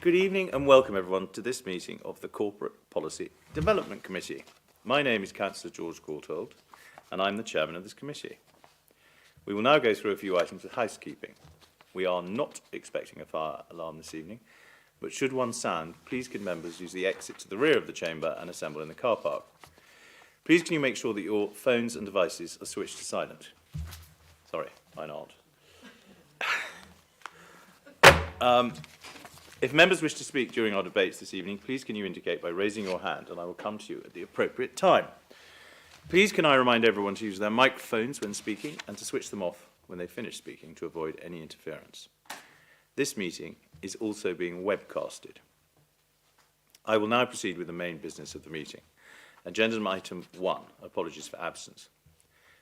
Good evening and welcome everyone to this meeting of the Corporate Policy Development Committee. My name is Councillor George Courtauld and I'm the chairman of this committee. We will now go through a few items of housekeeping. We are not expecting a fire alarm this evening, but should one sound, please can members use the exit to the rear of the chamber and assemble in the car park. Please can you make sure that your phones and devices are switched to silent? Sorry, mine aren't. If members wish to speak during our debates this evening, please can you indicate by raising your hand and I will come to you at the appropriate time. Please can I remind everyone to use their microphones when speaking and to switch them off when they finish speaking to avoid any interference. This meeting is also being webcasted. I will now proceed with the main business of the meeting. Agenda item 1, apologies for absence.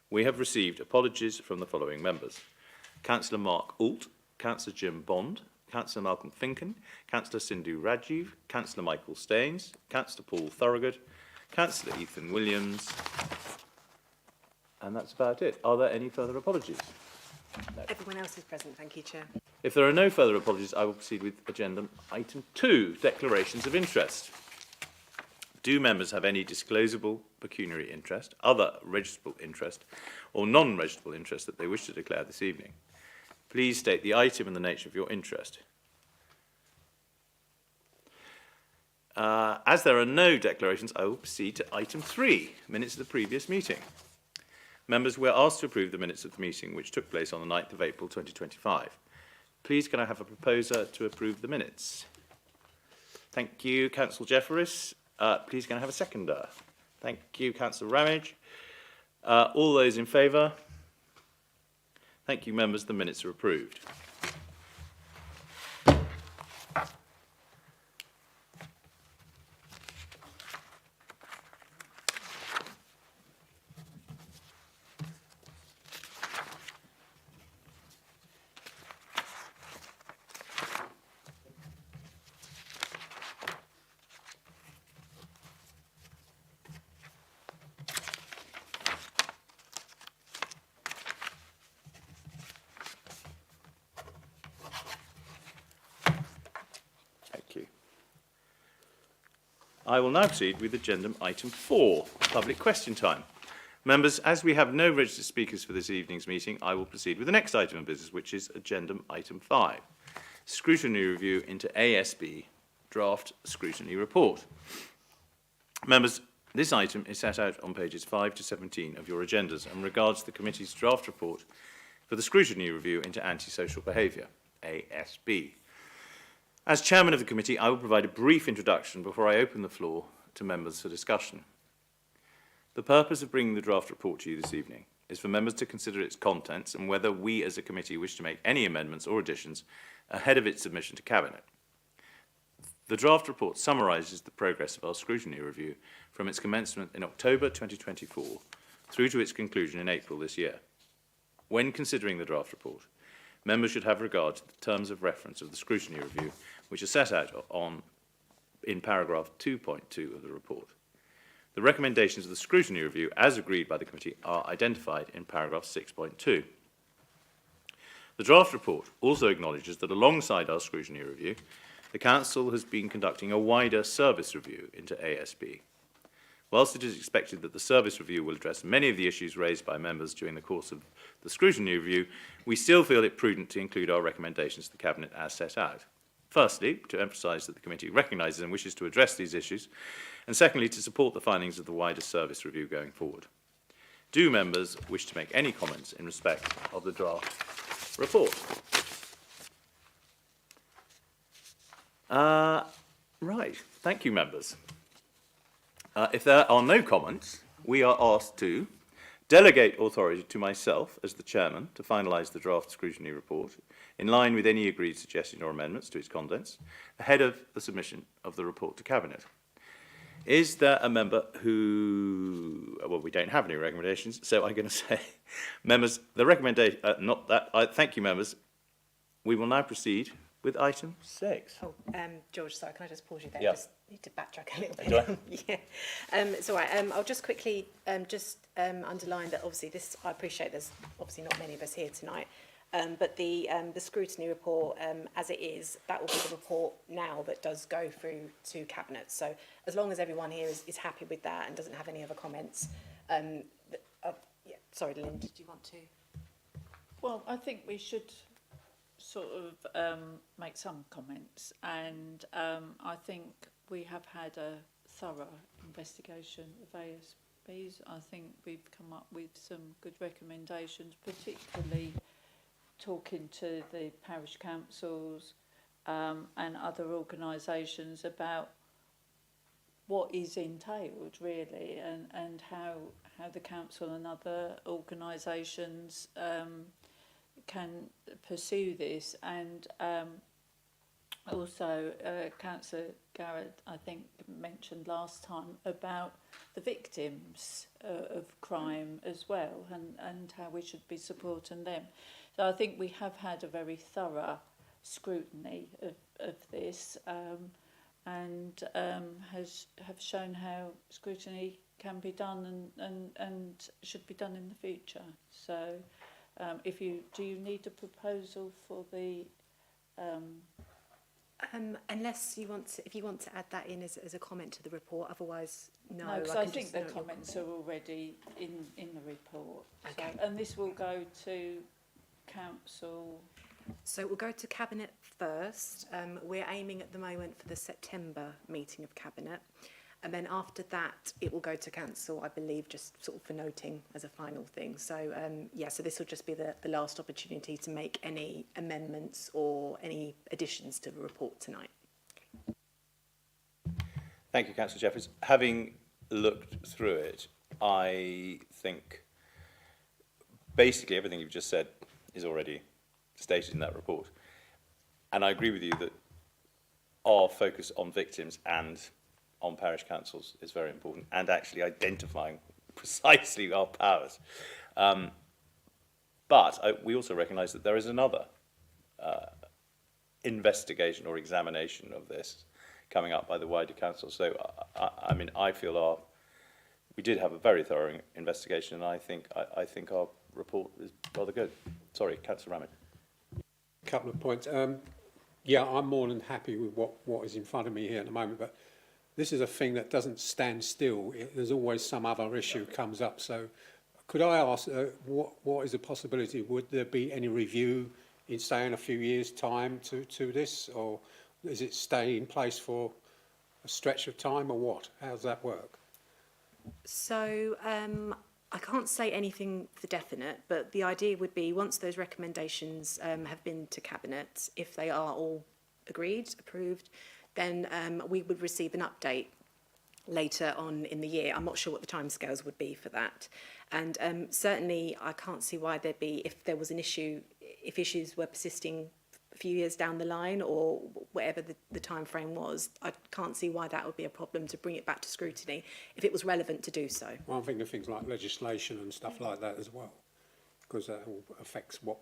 We have received apologies from the following members: Councillor Mark Alt, Councillor Jim Bond, Councillor Malcolm Finken, Councillor Sindhu Rajiv, Councillor Michael Staines, Councillor Paul Thorogood, Councillor Ethan Williams, and that's about it. Are there any further apologies? No. Everyone else is present, thank you, Chair. If there are no further apologies, I will proceed with agenda item 2, declarations of interest. Do members have any disclosable pecuniary interest, other registrable interest, or non-registrable interest that they wish to declare this evening? Please state the item and the nature of your interest. As there are no declarations, I will proceed to item 3, minutes of the previous meeting. Members were asked to approve the minutes of the meeting, which took place on the 9th of April 2025. Please can I have a proposer to approve the minutes? Thank you, Councillor Jefferies. Please can I have a seconder? Thank you, Councillor Ramage. All those in favour? Thank you, members. The minutes are approved. I will now proceed with agenda item 4, public question time. Members, as we have no registered speakers for this evening's meeting, I will proceed with the next item of business, which is agenda item 5, scrutiny review into ASB draft scrutiny report. Members, this item is set out on pages 5 to 17 of your agendas and regards the committee's draft report for the scrutiny review into antisocial behaviour, ASB. As chairman of the committee, I will provide a brief introduction before I open the floor to members for discussion. The purpose of bringing the draft report to you this evening is for members to consider its contents and whether we as a committee wish to make any amendments or additions ahead of its submission to Cabinet. The draft report summarises the progress of our scrutiny review from its commencement in October 2024 through to its conclusion in April this year. When considering the draft report, members should have regard to the terms of reference of the scrutiny review, which are set out in paragraph 2.2 of the report. The recommendations of the scrutiny review, as agreed by the committee, are identified in paragraph 6.2. The draft report also acknowledges that alongside our scrutiny review, the Council has been conducting a wider service review into ASB. Whilst it is expected that the service review will address many of the issues raised by members during the course of the scrutiny review, we still feel it prudent to include our recommendations to the Cabinet as set out. Firstly, to emphasise that the committee recognises and wishes to address these issues, and secondly, to support the findings of the wider service review going forward. Do members wish to make any comments in respect of the draft report? Right, thank you, members. If there are no comments, we are asked to delegate authority to myself as the chairman to finalise the draft scrutiny report in line with any agreed suggestions or amendments to its contents ahead of the submission of the report to Cabinet. Is there a member who, well, we don't have any recommendations, so I'm going to say, members, the recommendation, thank you, members. We will now proceed with item 6. Oh, George, sorry, can I just pause you there? Yeah. Just need to backtrack a little bit. Yeah, it's all right. I'll just quickly underline that obviously this, I appreciate there's obviously not many of us here tonight, But the scrutiny report, as it is, that will be the report now that does go through to Cabinet. So as long as everyone here is happy with that and doesn't have any other comments, yeah, sorry, Lynn, did you want to? Well, I think we should sort of make some comments, and I think we have had a thorough investigation of ASBs. I think we've come up with some good recommendations, particularly talking to the parish councils and other organisations about what is entailed really, and how the council and other organisations can pursue this. And also Councillor Garrett, I think, mentioned last time about the victims of crime as well, and how we should be supporting them. So I think we have had a very thorough scrutiny of this, and have shown how scrutiny can be done and should be done in the future. So do you need a proposal for the unless you want to, if you want to add that in as a comment to the report, otherwise no. No, because I think just the note your comments are already in the report. Okay. So, and this will go to council. So it will go to Cabinet first. We're aiming at the moment for the September meeting of Cabinet. And then after that, it will go to Council, I believe, just sort of for noting as a final thing. So, yeah, so this will just be the last opportunity to make any amendments or any additions to the report tonight. Thank you, Councillor Jeffries. Having looked through it, I think basically everything you've just said is already stated in that report. And I agree with you that our focus on victims and on parish councils is very important, and actually identifying precisely our powers. But we also recognise that there is another investigation or examination of this coming up by the wider council. So, I mean, I feel we did have a very thorough investigation, and I think our report is rather good. Sorry, Councillor Ramage. A couple of points. Yeah, I'm more than happy with what is in front of me here at the moment, but this is a thing that doesn't stand still. There's always some other issue comes up. So could I ask, what is the possibility? Would there be any review in, say, in a few years' time to this? Or is it stay in place for a stretch of time, or what? How does that work? So I can't say anything for definite, but the idea would be once those recommendations have been to Cabinet, if they are all agreed, approved, then we would receive an update later on in the year. I'm not sure what the timescales would be for that. And certainly I can't see why there'd be, if there was an issue, if issues were persisting a few years down the line or whatever the time frame was, I can't see why that would be a problem to bring it back to scrutiny if it was relevant to do so. Well, I'm thinking of things like legislation and stuff like that as well, because that all affects what...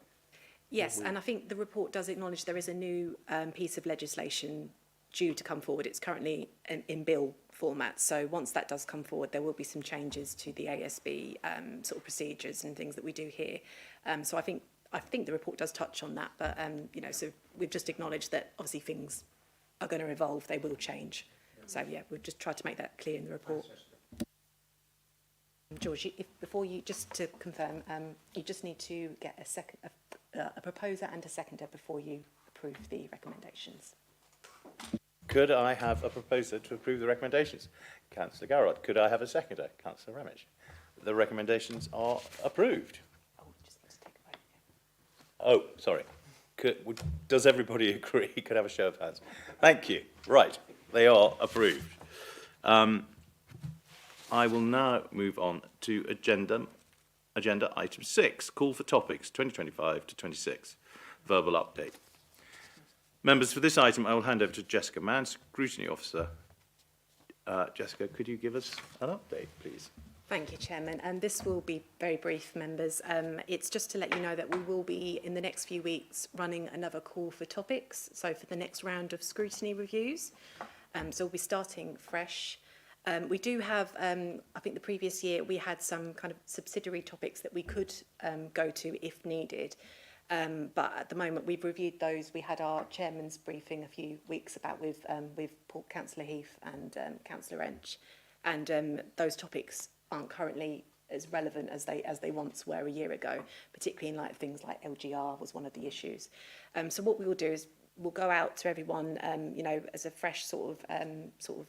Yes, and I think the report does acknowledge there is a new piece of legislation due to come forward. It's currently in bill format, so once that does come forward, there will be some changes to the ASB sort of procedures and things that we do here. So I think the report does touch on that, but you know, so we've just acknowledged that obviously things are going to evolve, they will change. So yeah, we'll just try to make that clear in the report. George, before you, just to confirm, you just need to get a proposer and a seconder before you approve the recommendations. Could I have a proposer to approve the recommendations? Councillor Garrott. Could I have a seconder? Councillor Ramage. The recommendations are approved. Oh, we just need to take a vote. Oh, sorry. Does everybody agree? Could I have a show of hands? Thank you. Right, they are approved. I will now move on to agenda item 6, call for topics 2025 to 26, verbal update. Members, for this item, I will hand over to Jessica Mann, Scrutiny Officer. Jessica, could you give us an update, please? Thank you, Chairman. And this will be very brief, members. It's just to let you know that we will be, in the next few weeks, running another call for topics. So for the next round of scrutiny reviews. So we'll be starting fresh. We do have, I think the previous year, we had some kind of subsidiary topics that we could go to if needed. But at the moment, we've reviewed those. We had our chairman's briefing a few weeks about with Councillor Heath and Councillor Ench, and those topics aren't currently as relevant as they once were a year ago, particularly in like things like LGR was one of the issues. So what we will do is we'll go out to everyone, you know, as a fresh sort of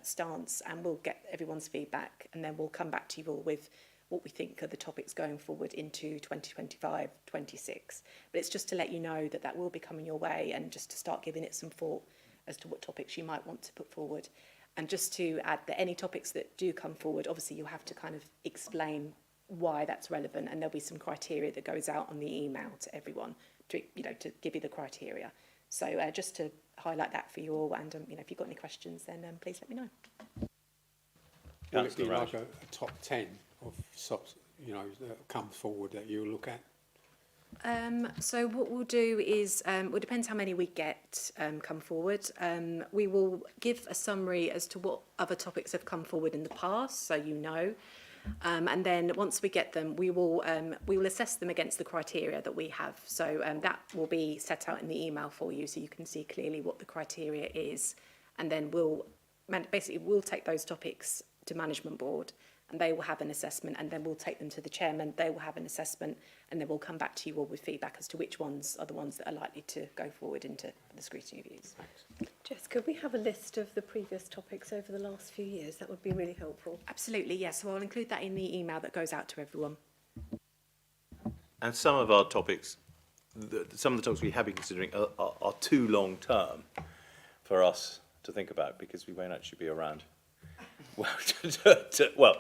stance, and we'll get everyone's feedback, and then we'll come back to you all with what we think are the topics going forward into 2025, 26. But it's just to let you know that that will be coming your way, and just to start giving it some thought as to what topics you might want to put forward. And just to add that any topics that do come forward, obviously you have to kind of explain why that's relevant, and there'll be some criteria that goes out on the email to everyone to, you know, to give you the criteria. So just to highlight that for you all, and you know, if you've got any questions, then please let me know. Will it be Councillor like a top 10 of SOPs, you know, that come forward that you look at? So what we'll do is, well, it depends how many we get come forward. We will give a summary as to what other topics have come forward in the past, so you know. And then once we get them, we will assess them against the criteria that we have. So that will be set out in the email for you, so you can see clearly what the criteria is. And then we'll take those topics to management board, and they will have an assessment, and then we'll take them to the chairman. They will have an assessment, and then we'll come back to you all with feedback as to which ones are the ones that are likely to go forward into the scrutiny views. Jess, could we have a list of the previous topics over the last few years? That would be really helpful. Absolutely, yes. So I'll include that in the email that goes out to everyone. And some of our topics, some of the topics we have been considering are too long term for us to think about, because we won't actually be around. Well,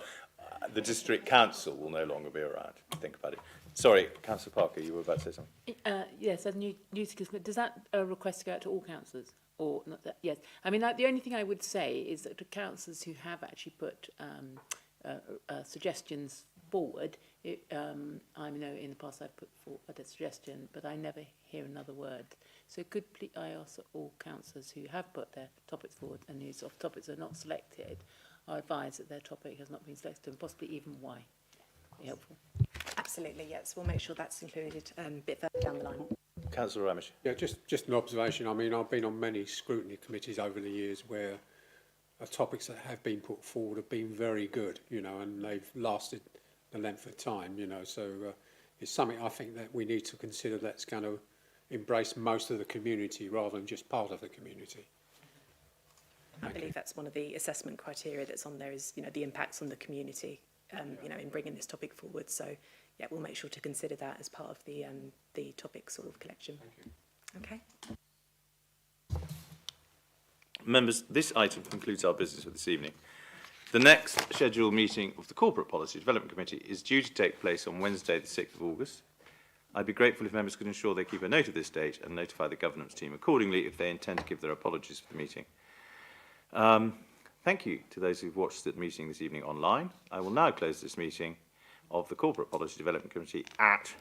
the district council will no longer be around to think about it. Sorry, Councillor Parker, you were about to say something. Yes, as new seekers, does that request go out to all councillors? Or not that? Yes. I mean, the only thing I would say is that to councillors who have actually put suggestions forward, I know in the past I've put forward a suggestion, but I never hear another word. So could I ask that all councillors who have put their topics forward and whose topics are not selected are advised that their topic has not been selected, and possibly even why? Be helpful. Absolutely, yes. We'll make sure that's included a bit further down the line. Councillor Ramish. Yeah, just an observation. I mean, I've been on many scrutiny committees over the years where topics that have been put forward have been very good, you know, and they've lasted the length of time, you know. So it's something I think that we need to consider that's going to embrace most of the community rather than just part of the community. I believe that's one of the assessment criteria that's on there is, you know, the impacts on the community, you know, in bringing this topic forward. So, yeah, we'll make sure to consider that as part of the topic sort of collection. Okay. Members, this item concludes our business for this evening. The next scheduled meeting of the Corporate Policy Development Committee is due to take place on Wednesday, the 6th of August. I'd be grateful if members could ensure they keep a note of this date and notify the governance team accordingly if they intend to give their apologies for the meeting. Thank you to those who've watched the meeting this evening online. I will now close this meeting of the Corporate Policy Development Committee at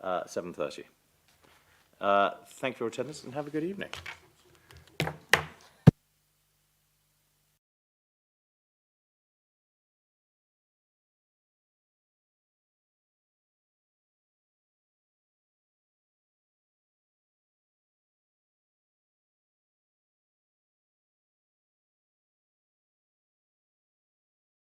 7:30. Thank you for your attendance and have a good evening.